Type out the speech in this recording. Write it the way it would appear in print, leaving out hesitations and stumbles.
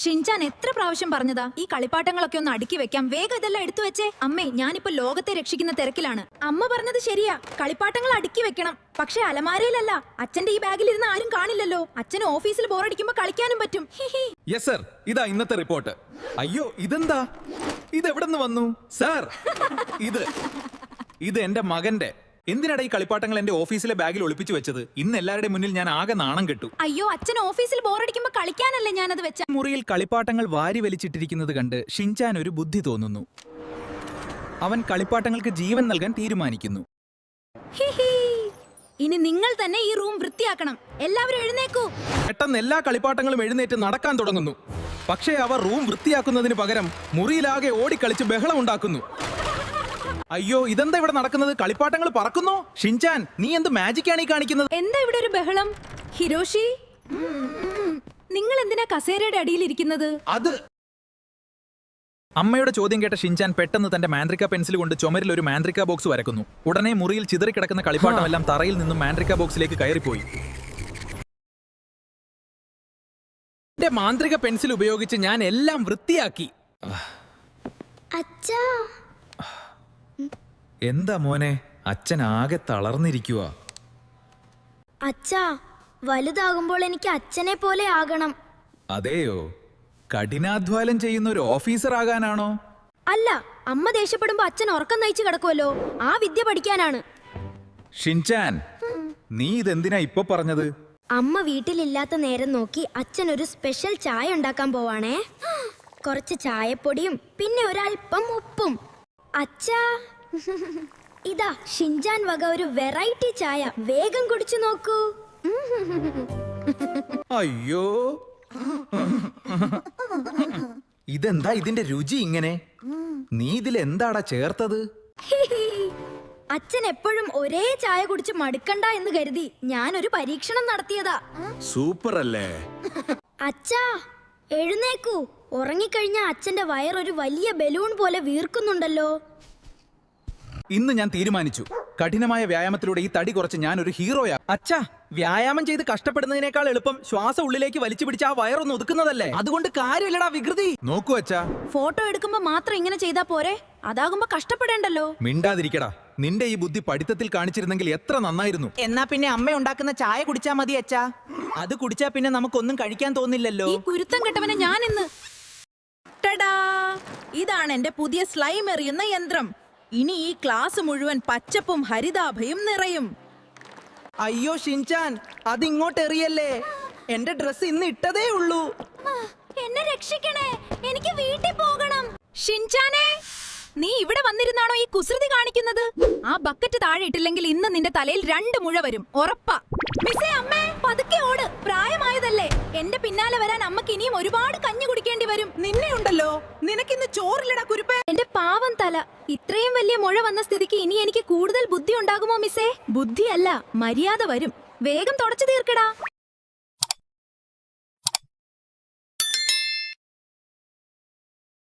Shinchan എത്ര പ്രാവശ്യം പറഞ്ഞതാ ഈ കളിപ്പാട്ടങ്ങളൊക്കെ ഒന്ന് അടുക്കി വെക്കാം, വേഗം ഇതെല്ലാം എടുത്തു വെച്ചേ. അമ്മേ, ഞാനിപ്പോ ലോകത്തെ രക്ഷിക്കുന്ന തിരക്കിലാണ്. അമ്മ പറഞ്ഞത് ശരിയാ, കളിപ്പാട്ടങ്ങൾ അടുക്കി വെക്കണം. പക്ഷെ അലമാരയിലല്ല. അച്ഛന്റെ ഈ ബാഗിൽ ഇരുന്ന് ആരും കാണില്ലല്ലോ. അച്ഛന് ഓഫീസിൽ ബോറടിക്കുമ്പോ കളിക്കാനും പറ്റും. യെസ് സർ, ഇതാ ഇന്നത്തെ റിപ്പോർട്ട്. അയ്യോ, ഇതെന്താ? ഇതെവിടെന്ന് വന്നു സാർ? ഇത് എന്റെ മകന്റെ. എന്തിനാണ് ഈ കളിപ്പാട്ടങ്ങൾ എന്റെ ഓഫീസിലെ ബാഗിൽ ഒളിപ്പിച്ചു വെച്ചത്? ഇന്ന് എല്ലാവരുടെ മുന്നിൽ ഞാൻ ആകെ നാണം കെട്ടു. അയ്യോ, അച്ഛൻ ഓഫീസിൽ ബോറടിക്കുമ്പോ കളിക്കാനല്ലേ ഞാനത് വെച്ച. മുറിയിൽ കളിപ്പാട്ടങ്ങൾ വാരി വലിച്ചിട്ടിരിക്കുന്നത് കണ്ട് ഷിൻചാൻ ഒരു ബുദ്ധി തോന്നുന്നു. അവൻ കളിപ്പാട്ടങ്ങൾക്ക് ജീവൻ നൽകാൻ തീരുമാനിക്കുന്നു. ഇനി നിങ്ങൾ തന്നെ ഈ റൂം വൃത്തിയാക്കണം. എല്ലാവരും എഴുന്നേക്കൂ. പെട്ടെന്ന് എല്ലാ കളിപ്പാട്ടങ്ങളും എഴുന്നേറ്റ് നടക്കാൻ തുടങ്ങുന്നു. പക്ഷേ അവർ റൂം വൃത്തിയാക്കുന്നതിന് പകരം മുറിയിലാകെ ഓടിക്കളിച്ച് ബഹളം ഉണ്ടാക്കുന്നു. അയ്യോ, ഇതെന്താ ഇവിടെ നടക്കുന്നത്? കളിപ്പാട്ടങ്ങൾ പറക്കുന്നോ? ഷിൻചാൻ, നീ എന്ത് മാജിക്കാണ് ഈ കാണിക്കുന്നത്? എന്താ ഇവിടെ ഒരു ബഹളം? ഹിരോഷി, നിങ്ങൾ എന്തിനാ കസേരയുടെ അടിയിൽ ഇരിക്കുന്നത്? അത് അമ്മയുടെ ചോദ്യം കേട്ട ഷിൻചാൻ പെട്ടെന്ന് തന്റെ മാന്ത്രിക പെൻസിൽ കൊണ്ട് ചുമരിൽ ഒരു മാന്ത്രിക ബോക്സ് വരക്കുന്നു. ഉടനെ മുറിയിൽ ചിതറിക്കിടക്കുന്ന കളിപ്പാട്ടമെല്ലാം തറയിൽ നിന്നും മാന്ത്രിക ബോക്സിലേക്ക് കയറിപ്പോയി. എന്റെ മാന്ത്രിക പെൻസിൽ ഉപയോഗിച്ച് ഞാൻ എല്ലാം വൃത്തിയാക്കി. അച്ഛാ, എന്താ മോനെ? അച്ഛൻ ആകെ തളർന്നിരിക്കുക. അച്ഛാ, വലുതാകുമ്പോൾ എനിക്ക് അച്ഛനെ പോലെ ആകണം. അതെയോ? കഠിനാധ്വാനം ചെയ്യുന്ന ഒരു ഓഫീസർ ആകാനാണോ? അല്ല, അമ്മ ദേഷ്യപ്പെടുമ്പോ അച്ഛൻ ഉറക്കം നയിച്ചു കിടക്കുമല്ലോ, ആ വിദ്യ പഠിക്കാനാണ്. ഷിൻചാൻ, നീ ഇതെന്തിനാ ഇപ്പൊ പറഞ്ഞത്? അമ്മ വീട്ടിലില്ലാത്ത നേരം നോക്കി അച്ഛൻ ഒരു സ്പെഷ്യൽ ചായ ഉണ്ടാക്കാൻ പോവാണേ. കുറച്ച് ചായപ്പൊടിയും പിന്നെ ഒരൽപ്പം ഉപ്പും. അച്ഛാ, ഇതാ ഷിൻചാൻ വക ഒരു വെറൈറ്റി ചായ. വേഗം കുടിച്ചു നോക്കൂ. അയ്യോ, ഇതെന്താ ഇതിന്റെ രുചി ഇങ്ങനെ? നീ ഇതിൽ എന്താടാ ചേർത്തത്? അച്ഛൻ എപ്പോഴും ഒരേ ചായ കുടിച്ച് മടുക്കണ്ട എന്ന് കരുതി ഞാനൊരു പരീക്ഷണം നടത്തിയതാ. സൂപ്പർ അല്ലേ? അച്ഛാ, എഴുന്നേക്കൂ. ഉറങ്ങിക്കഴിഞ്ഞ അച്ഛന്റെ വയറൊരു വലിയ ബലൂൺ പോലെ വീർക്കുന്നുണ്ടല്ലോ. ഇന്ന് ഞാൻ തീരുമാനിച്ചു, കഠിനമായ വ്യായാമത്തിലൂടെ ഈ തടി കുറച്ച് ഞാൻ ഒരു ഹീറോയാ. അച്ഛാ, വ്യായാമം ചെയ്ത് കഷ്ടപ്പെടുന്നതിനേക്കാൾ എളുപ്പം ശ്വാസം ഉള്ളിലേക്ക് വലിച്ചു പിടിച്ച് ആ വയറൊന്ന് ഒതുക്കുന്നതല്ലേ? അതുകൊണ്ട് കാര്യമില്ലടാ വികൃതി. നോക്കൂ അച്ഛാ, ഫോട്ടോ എടുക്കുമ്പോ മാത്രം ഇങ്ങനെ ചെയ്താ പോരെ? അതാകുമ്പോ കഷ്ടപ്പെടേണ്ടല്ലോ. മിണ്ടാതിരിക്കടാ. നിന്റെ ഈ ബുദ്ധി പഠിത്തത്തിൽ കാണിച്ചിരുന്നെങ്കിൽ എത്ര നന്നായിരുന്നു. എന്നാ പിന്നെ അമ്മ ഉണ്ടാക്കുന്ന ചായ കുടിച്ചാ മതി അച്ഛാ. അത് കുടിച്ചാ പിന്നെ നമുക്കൊന്നും കഴിക്കാൻ തോന്നില്ലല്ലോ. ഈ കുരുത്തം കെട്ടവനെ ഞാൻ ഇന്ന്. ടടാ, ഇതാണ് എന്റെ പുതിയ സ്ലൈം എറിയുന്ന യന്ത്രം. ഇനി ഈ ക്ലാസ് മുഴുവൻ പച്ചപ്പും ഹരിതാഭയും നിറയും. അയ്യോ ഷിൻചാൻ, അത് ഇങ്ങോട്ട് എറിയല്ലേ. എന്റെ ഡ്രസ് ഇന്ന് ഇട്ടതേ ഉള്ളൂ. എന്നെ രക്ഷിക്കണേ, എനിക്ക് വീട്ടിൽ പോകണം. ഷിൻചാനെ, നീ ഇവിടെ വന്നിരുന്നാണോ ഈ കുസൃതി കാണിക്കുന്നത്? ആ ബക്കറ്റ് താഴെ ഇട്ടില്ലെങ്കിൽ ഇന്ന് നിന്റെ തലയിൽ 2 മുഴ വരും, ഉറപ്പാ. മിസ്സേ, അമ്മേ, പതുക്കെ ഓട്. പ്രായമായതല്ലേ. എന്റെ പിന്നാലെ വരാൻ അമ്മക്ക് ഇനിയും ഒരുപാട് കഞ്ഞി കുടിക്കേണ്ടി വരും. നിന്നെ ഉണ്ടല്ലോ, നിനക്കിന്ന് ചോറില്ലടാ കുരുപ്പേ. എന്റെ പാവം തല. ഇത്രയും വലിയ മുഴ വന്ന സ്ഥിതിക്ക് ഇനി എനിക്ക് കൂടുതൽ ബുദ്ധി ഉണ്ടാകുമോ മിസ്സേ? ബുദ്ധിയല്ല, മര്യാദ വരും. വേഗം തുടച്ചു തീർക്കടാ.